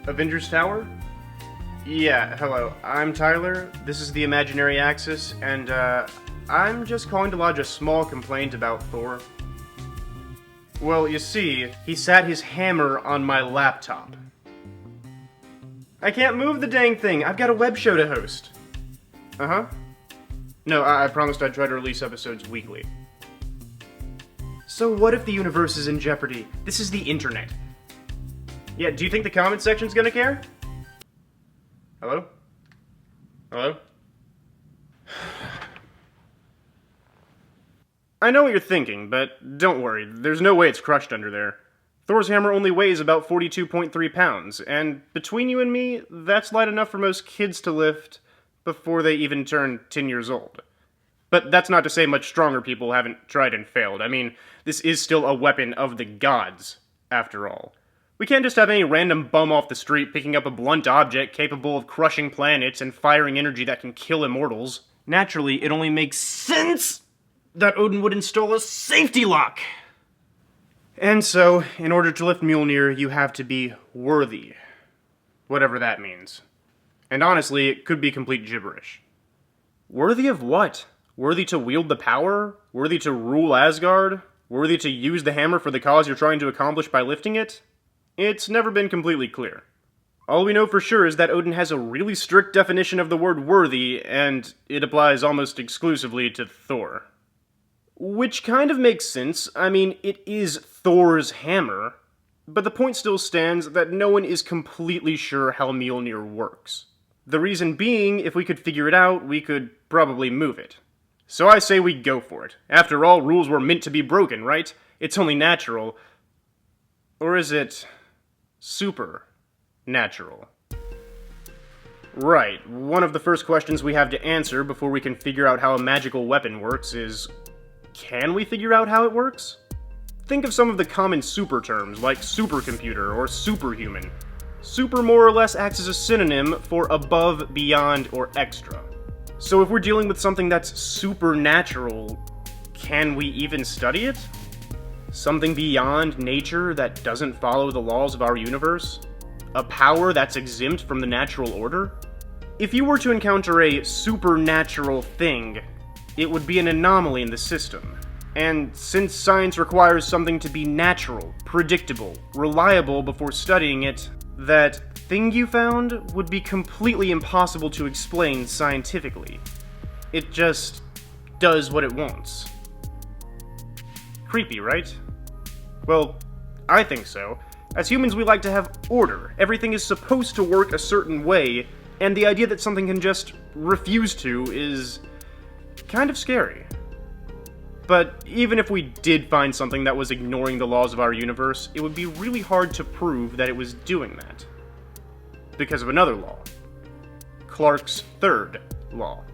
Avengers Tower? Yeah, hello. I'm Tyler. This is the Imaginary Axis, and, I'm just calling to lodge a small complaint about Thor. Well, you see, he sat his hammer on my laptop. I can't move the dang thing! I've got a web show to host! Uh-huh. No, I promised I'd try to release episodes weekly. So what if the universe is in jeopardy? This is the internet. Yeah, do you think the comment section's gonna care? Hello? Hello? I know what you're thinking, but don't worry, there's no way it's crushed under there. Thor's hammer only weighs about 42.3 pounds, and between you and me, that's light enough for most kids to lift before they even turn 10 years old. But that's not to say much stronger people haven't tried and failed. I mean, this is still a weapon of the gods, after all. We can't just have any random bum off the street picking up a blunt object capable of crushing planets and firing energy that can kill immortals. Naturally, it only makes sense that Odin would install a safety lock. And so, in order to lift Mjolnir, you have to be worthy. Whatever that means. And honestly, it could be complete gibberish. Worthy of what? Worthy to wield the power? Worthy to rule Asgard? Worthy to use the hammer for the cause you're trying to accomplish by lifting it? It's never been completely clear. All we know for sure is that Odin has a really strict definition of the word worthy, and it applies almost exclusively to Thor. Which kind of makes sense. I mean, it is Thor's hammer, but the point still stands that no one is completely sure how Mjolnir works. The reason being, if we could figure it out, we could probably move it. So I say we go for it. After all, rules were meant to be broken, right? It's only natural. Or is it supernatural? Right, one of the first questions we have to answer before we can figure out how a magical weapon works is, can we figure out how it works? Think of some of the common super terms, like supercomputer or superhuman. Super more or less acts as a synonym for above, beyond, or extra. So if we're dealing with something that's supernatural, can we even study it? Something beyond nature that doesn't follow the laws of our universe? A power that's exempt from the natural order? If you were to encounter a supernatural thing, it would be an anomaly in the system. And since science requires something to be natural, predictable, reliable before studying it, that thing you found would be completely impossible to explain scientifically. It just does what it wants. Creepy, right? Well, I think so. As humans, we like to have order. Everything is supposed to work a certain way, and the idea that something can just refuse to is kind of scary. But even if we did find something that was ignoring the laws of our universe, it would be really hard to prove that it was doing that. Because of another law. Clarke's third law.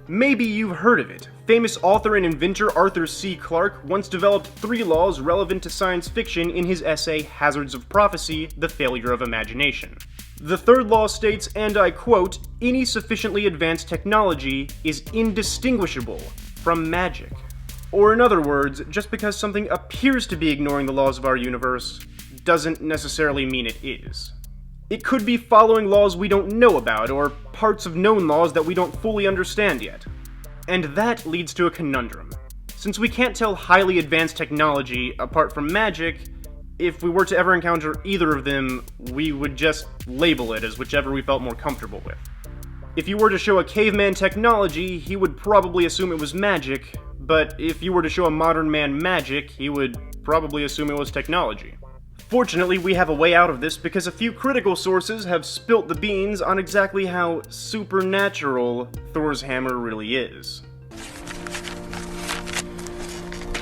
Maybe you've heard of it. Famous author and inventor Arthur C. Clarke once developed 3 laws relevant to science fiction in his essay Hazards of Prophecy, The Failure of Imagination. The third law states, and I quote, "Any sufficiently advanced technology is indistinguishable from magic." Or in other words, just because something appears to be ignoring the laws of our universe, doesn't necessarily mean it is. It could be following laws we don't know about, or parts of known laws that we don't fully understand yet. And that leads to a conundrum. Since we can't tell highly advanced technology apart from magic, if we were to ever encounter either of them, we would just label it as whichever we felt more comfortable with. If you were to show a caveman technology, he would probably assume it was magic, but if you were to show a modern man magic, he would probably assume it was technology. Fortunately, we have a way out of this because a few critical sources have spilt the beans on exactly how supernatural Thor's hammer really is.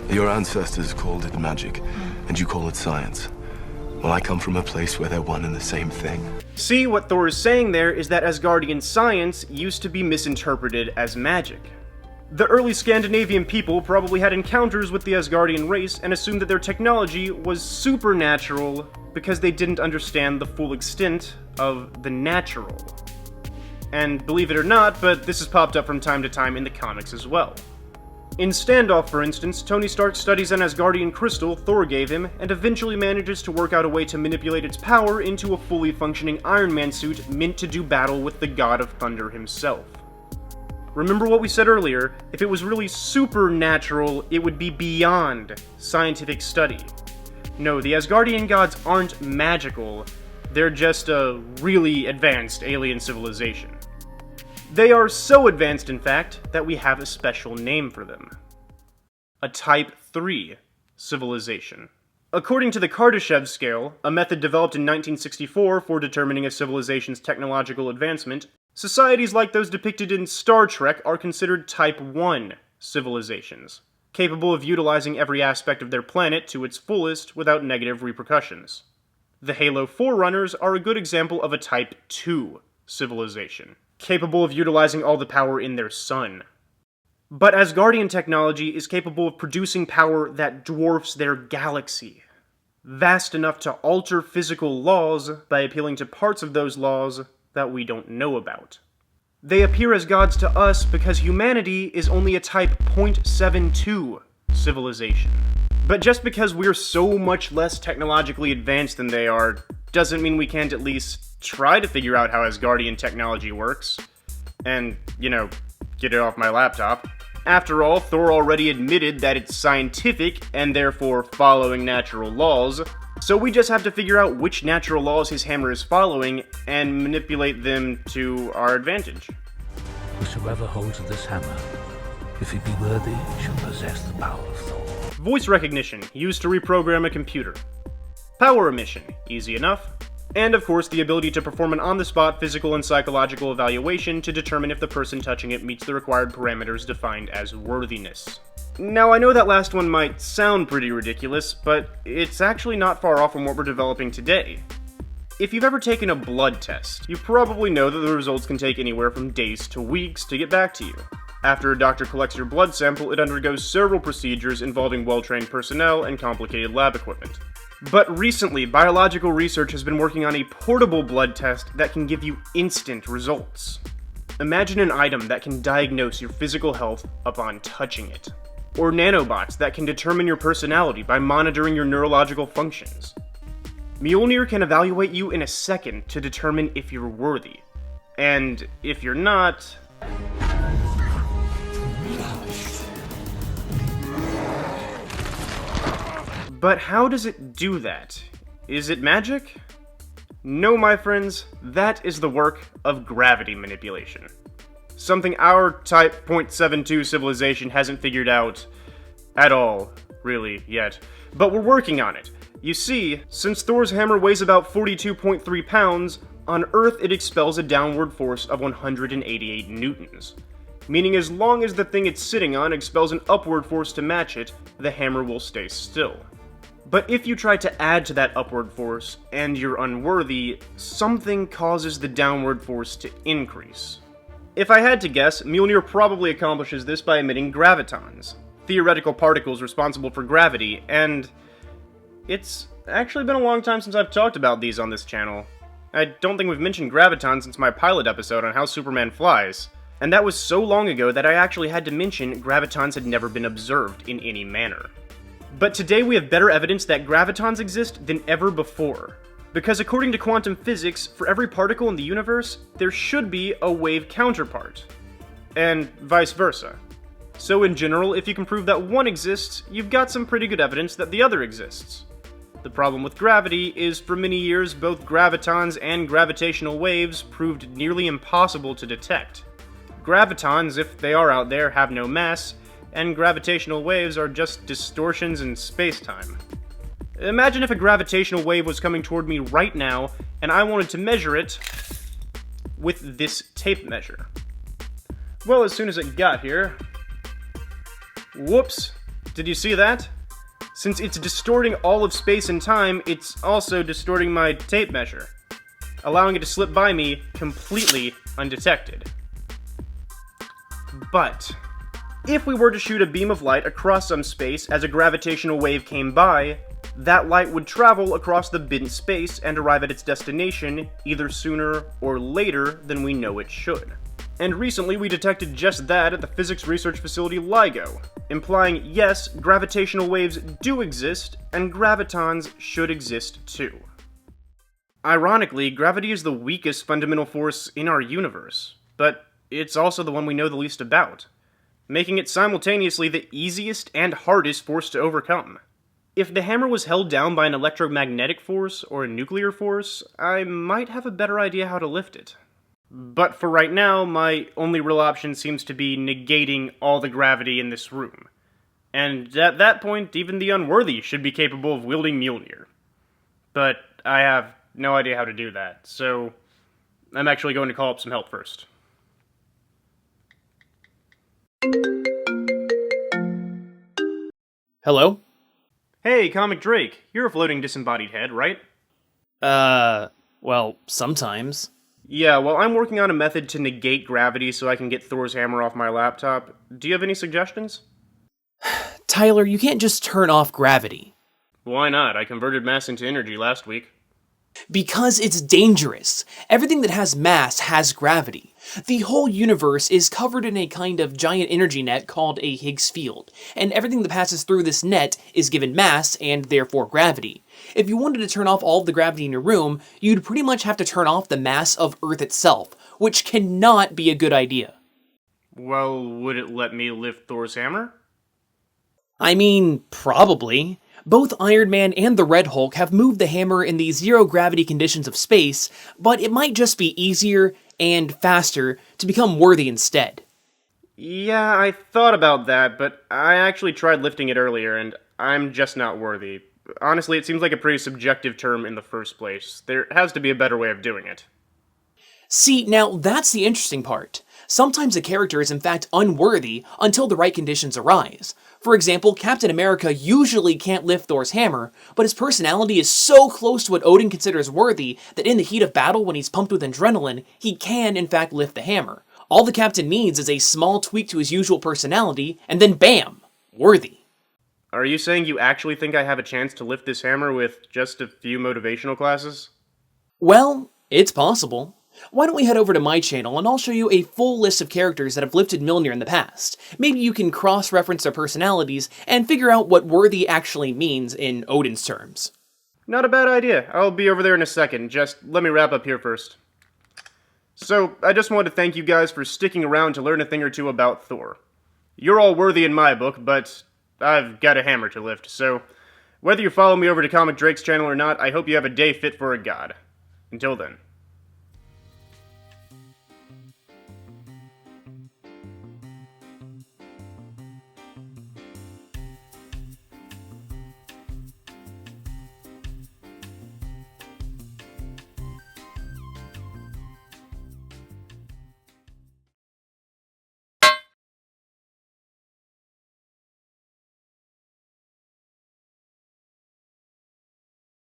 Your ancestors called it magic, and you call it science. Well, I come from a place where they're one and the same thing. See, what Thor is saying there is that Asgardian science used to be misinterpreted as magic. The early Scandinavian people probably had encounters with the Asgardian race and assumed that their technology was supernatural because they didn't understand the full extent of the natural. And believe it or not, but this has popped up from time to time in the comics as well. In Standoff, for instance, Tony Stark studies an Asgardian crystal Thor gave him, and eventually manages to work out a way to manipulate its power into a fully functioning Iron Man suit meant to do battle with the God of Thunder himself. Remember what we said earlier, if it was really supernatural, it would be beyond scientific study. No, the Asgardian gods aren't magical, they're just a really advanced alien civilization. They are so advanced, in fact, that we have a special name for them. A Type 3 civilization. According to the Kardashev scale, a method developed in 1964 for determining a civilization's technological advancement, societies like those depicted in Star Trek are considered Type 1 civilizations, capable of utilizing every aspect of their planet to its fullest without negative repercussions. The Halo Forerunners are a good example of a Type 2 civilization, capable of utilizing all the power in their sun. But Asgardian technology is capable of producing power that dwarfs their galaxy, vast enough to alter physical laws by appealing to parts of those laws that we don't know about. They appear as gods to us because humanity is only a Type 0.72 civilization. But just because we're so much less technologically advanced than they are, doesn't mean we can't at least try to figure out how Asgardian technology works. And, get it off my laptop. After all, Thor already admitted that it's scientific, and therefore following natural laws, so we just have to figure out which natural laws his hammer is following, and manipulate them to our advantage. Whosoever holds this hammer, if he be worthy, shall possess the power of Thor. Voice recognition, used to reprogram a computer. Power emission, easy enough. And of course, the ability to perform an on-the-spot physical and psychological evaluation to determine if the person touching it meets the required parameters defined as worthiness. Now, I know that last one might sound pretty ridiculous, but it's actually not far off from what we're developing today. If you've ever taken a blood test, you probably know that the results can take anywhere from days to weeks to get back to you. After a doctor collects your blood sample, it undergoes several procedures involving well-trained personnel and complicated lab equipment. But recently, biological research has been working on a portable blood test that can give you instant results. Imagine an item that can diagnose your physical health upon touching it. Or nanobots that can determine your personality by monitoring your neurological functions. Mjolnir can evaluate you in a second to determine if you're worthy. And if you're not... But how does it do that? Is it magic? No, my friends, that is the work of gravity manipulation. Something our Type 0.72 civilization hasn't figured out at all, really, yet. But we're working on it. You see, since Thor's hammer weighs about 42.3 pounds, on Earth it expels a downward force of 188 newtons. Meaning as long as the thing it's sitting on expels an upward force to match it, the hammer will stay still. But if you try to add to that upward force, and you're unworthy, something causes the downward force to increase. If I had to guess, Mjolnir probably accomplishes this by emitting gravitons, theoretical particles responsible for gravity, and it's actually been a long time since I've talked about these on this channel. I don't think we've mentioned gravitons since my pilot episode on how Superman flies, and that was so long ago that I actually had to mention gravitons had never been observed in any manner. But today we have better evidence that gravitons exist than ever before. Because according to quantum physics, for every particle in the universe, there should be a wave counterpart. And vice versa. So in general, if you can prove that one exists, you've got some pretty good evidence that the other exists. The problem with gravity is for many years both gravitons and gravitational waves proved nearly impossible to detect. Gravitons, if they are out there, have no mass, and gravitational waves are just distortions in space-time. Imagine if a gravitational wave was coming toward me right now, and I wanted to measure it with this tape measure. Well, as soon as it got here... Whoops! Did you see that? Since it's distorting all of space and time, it's also distorting my tape measure, allowing it to slip by me completely undetected. But if we were to shoot a beam of light across some space as a gravitational wave came by, that light would travel across the bent space and arrive at its destination either sooner or later than we know it should. And recently we detected just that at the physics research facility LIGO, implying yes, gravitational waves do exist, and gravitons should exist too. Ironically, gravity is the weakest fundamental force in our universe, but it's also the one we know the least about, making it simultaneously the easiest and hardest force to overcome. If the hammer was held down by an electromagnetic force or a nuclear force, I might have a better idea how to lift it. But for right now, my only real option seems to be negating all the gravity in this room. And at that point, even the unworthy should be capable of wielding Mjolnir. But I have no idea how to do that, so I'm actually going to call up some help first. Hello? Hey, Comic Drake, you're a floating disembodied head, right? Well, sometimes. Yeah, well, I'm working on a method to negate gravity so I can get Thor's hammer off my laptop. Do you have any suggestions? Tyler, you can't just turn off gravity. Why not? I converted mass into energy last week. Because it's dangerous. Everything that has mass has gravity. The whole universe is covered in a kind of giant energy net called a Higgs field, and everything that passes through this net is given mass and therefore gravity. If you wanted to turn off all of the gravity in your room, you'd pretty much have to turn off the mass of Earth itself, which cannot be a good idea. Well, would it let me lift Thor's hammer? I mean, probably. Both Iron Man and the Red Hulk have moved the hammer in the zero-gravity conditions of space, but it might just be easier and faster to become worthy instead. Yeah, I thought about that, but I actually tried lifting it earlier, and I'm just not worthy. Honestly, it seems like a pretty subjective term in the first place. There has to be a better way of doing it. See, now that's the interesting part. Sometimes a character is in fact unworthy until the right conditions arise. For example, Captain America usually can't lift Thor's hammer, but his personality is so close to what Odin considers worthy that in the heat of battle when he's pumped with adrenaline, he can in fact lift the hammer. All the Captain needs is a small tweak to his usual personality, and then bam! Worthy. Are you saying you actually think I have a chance to lift this hammer with just a few motivational classes? Well, it's possible. Why don't we head over to my channel and I'll show you a full list of characters that have lifted Mjolnir in the past. Maybe you can cross-reference their personalities and figure out what worthy actually means in Odin's terms. Not a bad idea. I'll be over there in a second. Just let me wrap up here first. So, I just wanted to thank you guys for sticking around to learn a thing or two about Thor. You're all worthy in my book, but I've got a hammer to lift, so whether you follow me over to Comic Drake's channel or not, I hope you have a day fit for a god. Until then.